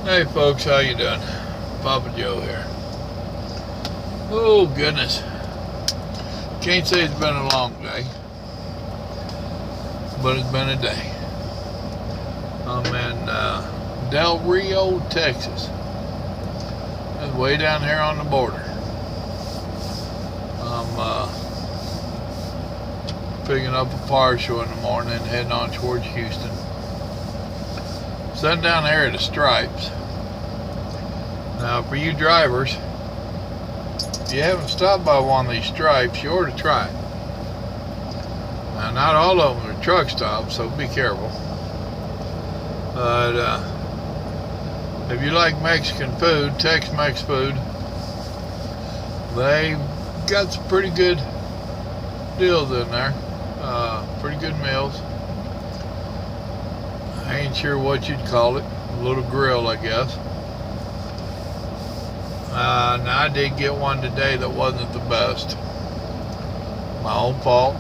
Hey folks, how you doing? Papa Joe here. Oh goodness. Can't say it's been a long day, but it's been a day. I'm in Del Rio, Texas. That's way down here on the border. I'm picking up a partial in the morning and heading on towards Houston. Sitting down there at the Stripes. Now, for you drivers, if you haven't stopped by one of these Stripes, you ought to try it. Now, not all of them are truck stops, so be careful. But if you like Mexican food, Tex-Mex food, they've got some pretty good deals in there. Pretty good meals. I ain't sure what you'd call it. A little grill, I guess. Now I did get one today that wasn't the best. My own fault,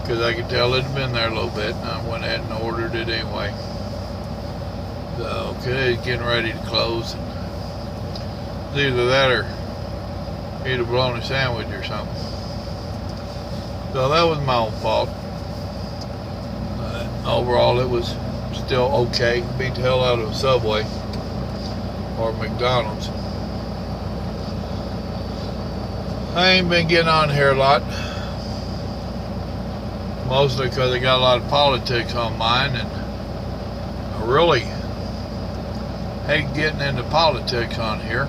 because I could tell it had been there a little bit, and I went ahead and ordered it anyway. So, okay, it's getting ready to close. It's either that or eat a bologna sandwich or something. So that was my own fault. Overall, it was still okay. Beat the hell out of a Subway or McDonald's. I ain't been getting on here a lot, mostly because I got a lot of politics on mine, and I really hate getting into politics on here.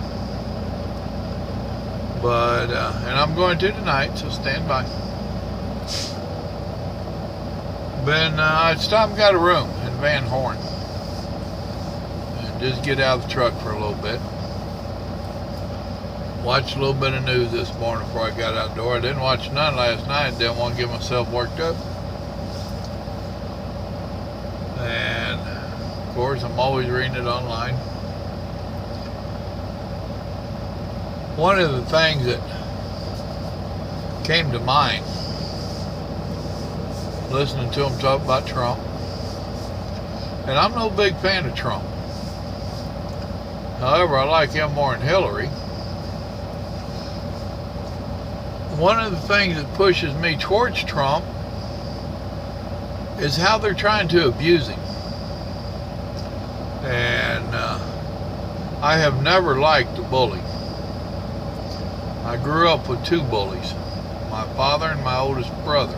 But and I'm going to tonight, so stand by. I stopped and got a room in Van Horn and just get out of the truck for a little bit. Watched a little bit of news this morning before I got out the door. I didn't watch none last night. Didn't want to get myself worked up. And of course, I'm always reading it online. One of the things that came to mind listening to him talk about Trump, and I'm no big fan of Trump. However, I like him more than Hillary. One of the things that pushes me towards Trump is how they're trying to abuse him. And I have never liked a bully. I grew up with two bullies, my father and my oldest brother.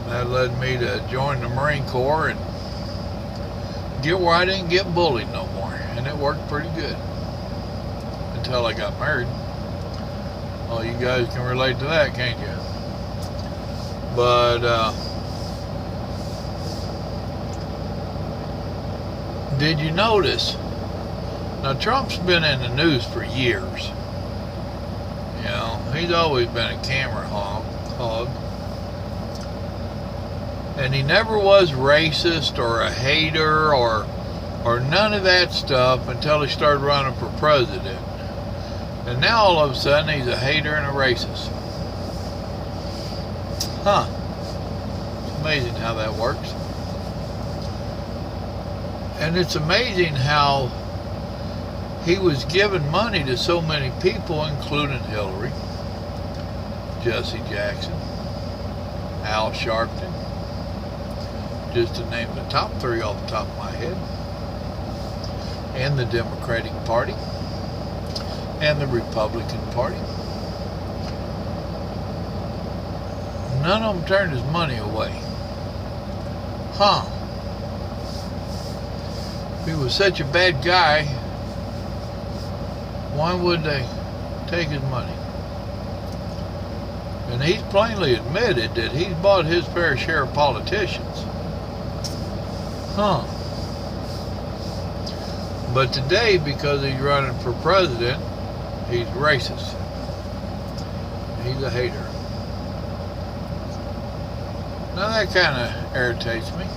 That led me to join the Marine Corps and get where I didn't get bullied no more. And it worked pretty good until I got married. Well, you guys can relate to that, can't you? But did you notice? Now, Trump's been in the news for years. You know, he's always been a camera hog. And he never was racist or a hater or none of that stuff until he started running for president. And now all of a sudden he's a hater and a racist. Huh. It's amazing how that works. And it's amazing how he was giving money to so many people, including Hillary, Jesse Jackson, Al Sharpton, just to name the top three off the top of my head, and the Democratic Party, and the Republican Party. None of them turned his money away. Huh. If he was such a bad guy, why would they take his money? And he's plainly admitted that he's bought his fair share of politicians. Huh. But today, because he's running for president, he's racist. He's a hater. Now that kind of irritates me.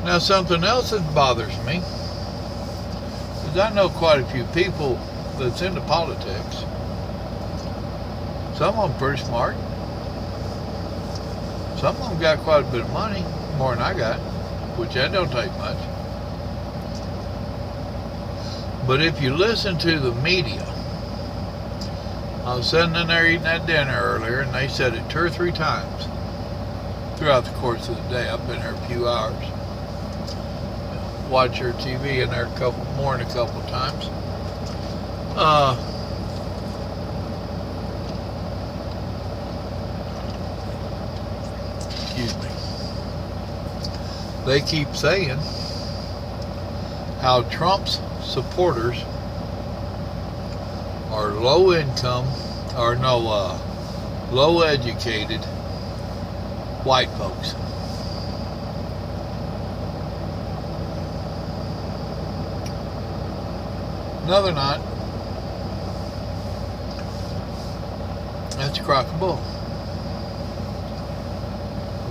Now something else that bothers me is I know quite a few people that's into politics. Some of them pretty smart. Some of them got quite a bit of money, more than I got, which that don't take much. But if you listen to the media, I was sitting in there eating that dinner earlier, and they said it 2 or 3 times throughout the course of the day. I've been here a few hours. Watch your TV in there more than a couple times. Excuse me. They keep saying how Trump's supporters are low income, or no, low educated white folks. No, they're not. That's a crock of bull.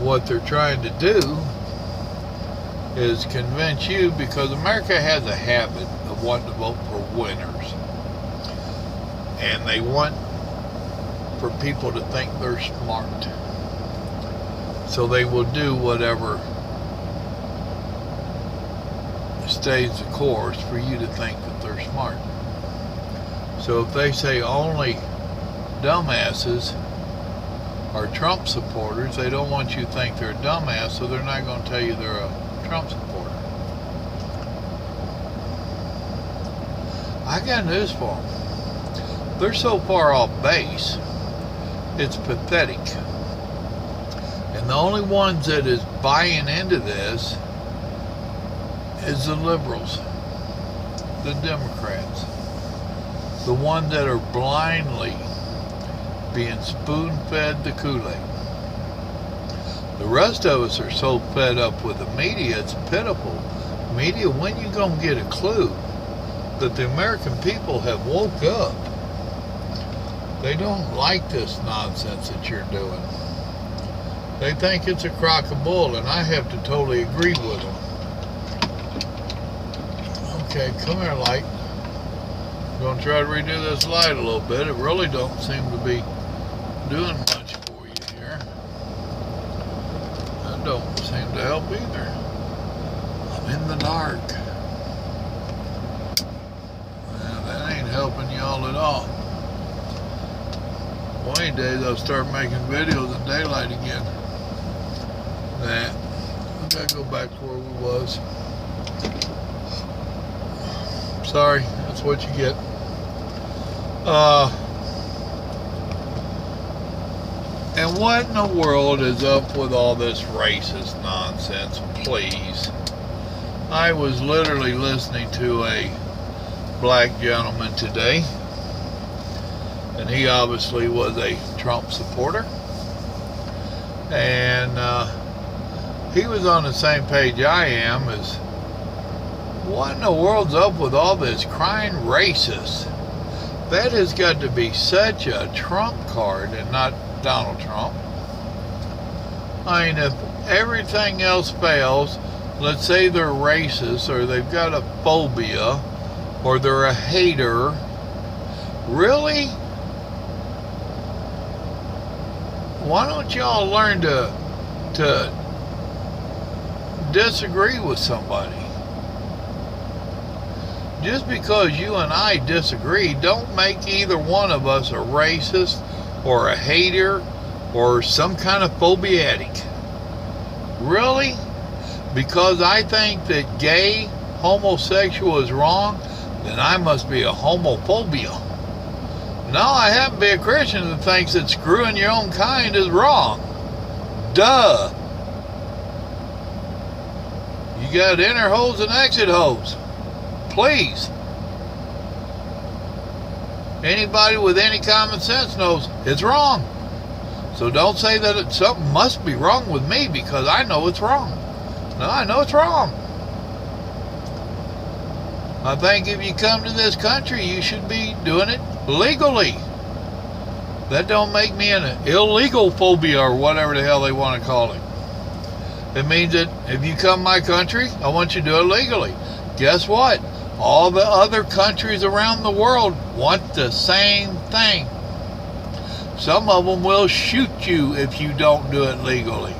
What they're trying to do is convince you, because America has a habit of wanting to vote for winners. And they want for people to think they're smart. So they will do whatever stays the course for you to think that they're smart. So if they say only dumbasses are Trump supporters, they don't want you to think they're a dumbass, so they're not going to tell you they're a Trump supporter. I got news for them. They're so far off base, it's pathetic. And the only ones that is buying into this is the liberals, the Democrats, the ones that are blindly being spoon-fed the Kool-Aid. The rest of us are so fed up with the media, it's pitiful. Media, when you gonna get a clue that the American people have woke up? They don't like this nonsense that you're doing. They think it's a crock of bull, and I have to totally agree with them. Okay, come here, light. I'm going to try to redo this light a little bit. It really don't seem to be doing much for you here. That don't seem to help either. I'm in the dark. Well, that ain't helping y'all at all. One of these days I'll start making videos in daylight again. Nah, we gotta go back to where we was. Sorry, that's what you get. And what in the world is up with all this racist nonsense, please? I was literally listening to a black gentleman today, and he obviously was a Trump supporter, and he was on the same page I am as, what in the world's up with all this crying racist? That has got to be such a Trump card and not Donald Trump. I mean, if everything else fails, let's say they're racist or they've got a phobia or they're a hater, really? Why don't y'all learn to disagree with somebody? Just because you and I disagree, don't make either one of us a racist or a hater or some kind of phobiatic. Really? Because I think that gay, homosexual is wrong, then I must be a homophobia. No, I happen to be a Christian that thinks that screwing your own kind is wrong. Duh. You got inner holes and exit holes. Please. Anybody with any common sense knows it's wrong. So don't say that something must be wrong with me because I know it's wrong. No, I know it's wrong. I think if you come to this country, you should be doing it legally. That don't make me an illegal phobia or whatever the hell they want to call it. It means that if you come to my country, I want you to do it legally. Guess what? All the other countries around the world want the same thing. Some of them will shoot you if you don't do it legally.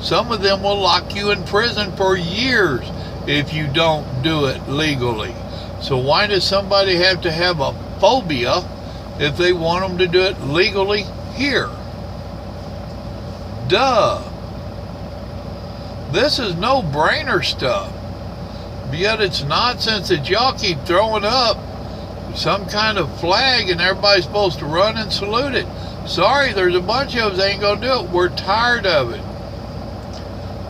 Some of them will lock you in prison for years if you don't do it legally. So why does somebody have to have a phobia if they want them to do it legally here? Duh. This is no-brainer stuff. Yet it's nonsense that y'all keep throwing up some kind of flag and everybody's supposed to run and salute it. Sorry, there's a bunch of us that ain't gonna do it. We're tired of it.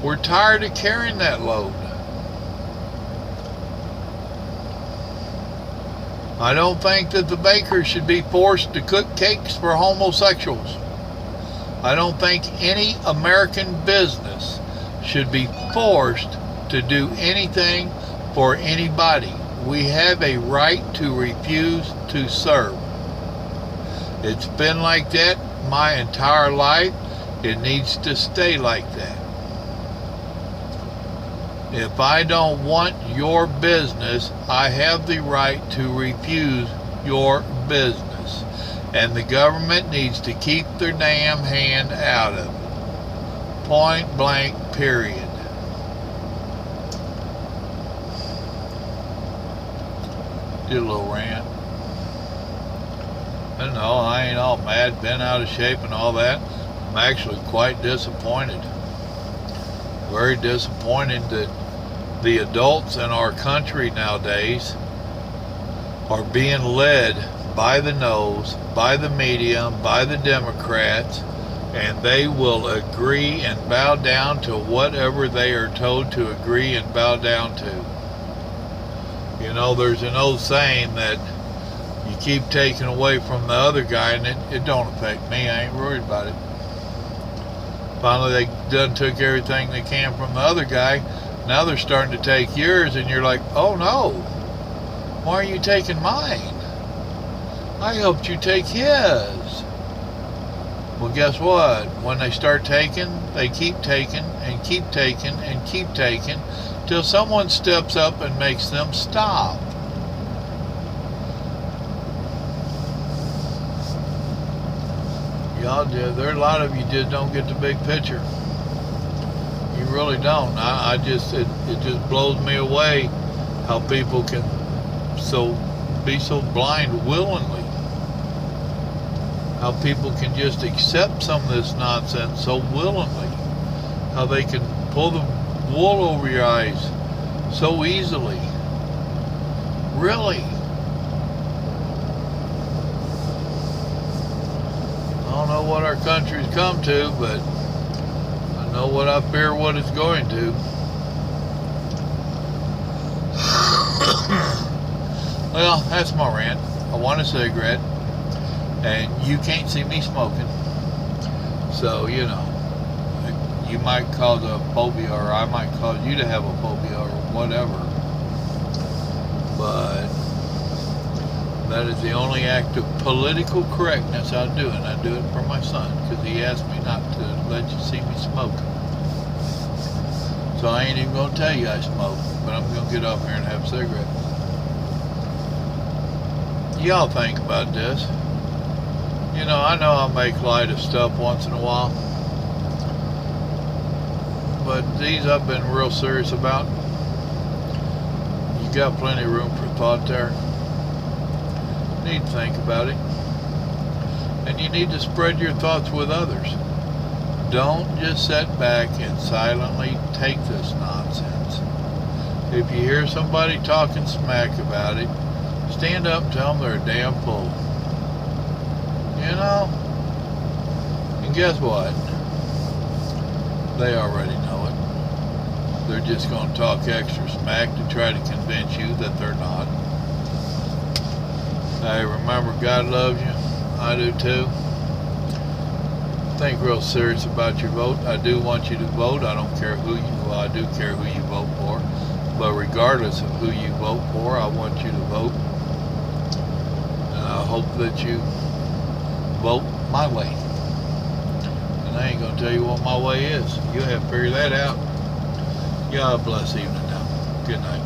We're tired of carrying that load. I don't think that the bakers should be forced to cook cakes for homosexuals. I don't think any American business should be forced to do anything for anybody. We have a right to refuse to serve. It's been like that my entire life. It needs to stay like that. If I don't want your business, I have the right to refuse your business. And the government needs to keep their damn hand out of it. Point blank, period. Did a little rant. I know, I ain't all mad, been out of shape and all that. I'm actually quite disappointed. Very disappointed that the adults in our country nowadays are being led by the nose, by the media, by the Democrats, and they will agree and bow down to whatever they are told to agree and bow down to. You know, there's an old saying that you keep taking away from the other guy and it don't affect me. I ain't worried about it. Finally, they done took everything they can from the other guy. Now they're starting to take yours, and you're like, oh no, why are you taking mine? I helped you take his. Well, guess what? When they start taking, they keep taking and keep taking and keep taking till someone steps up and makes them stop. Y'all do. There are a lot of you just don't get the big picture. You really don't. It just blows me away how people can be so blind willingly. How people can just accept some of this nonsense so willingly. How they can pull the wool over your eyes so easily. Really. I don't know what our country's come to, but I know what I fear what it's going to. Well, that's my rant. I want a cigarette, and you can't see me smoking. So, you know, you might cause a phobia, or I might cause you to have a phobia, or whatever. But that is the only act of political correctness I do, and I do it for my son, because he asked me not to let you see me smoking. So I ain't even going to tell you I smoke, but I'm going to get up here and have a cigarette. Y'all think about this. You know I make light of stuff once in a while, but these I've been real serious about. You got plenty of room for thought there. You need to think about it, and you need to spread your thoughts with others. Don't just sit back and silently take this nonsense. If you hear somebody talking smack about it, stand up and tell them they're a damn fool. You know? And guess what? They already know it. They're just going to talk extra smack to try to convince you that they're not. Hey, remember, God loves you. I do too. Think real serious about your vote. I do want you to vote. I don't care who I do care who you vote for. But regardless of who you vote for, I want you to vote. And I hope that you vote my way. And I ain't going to tell you what my way is. You have to figure that out. God bless evening now. Good night.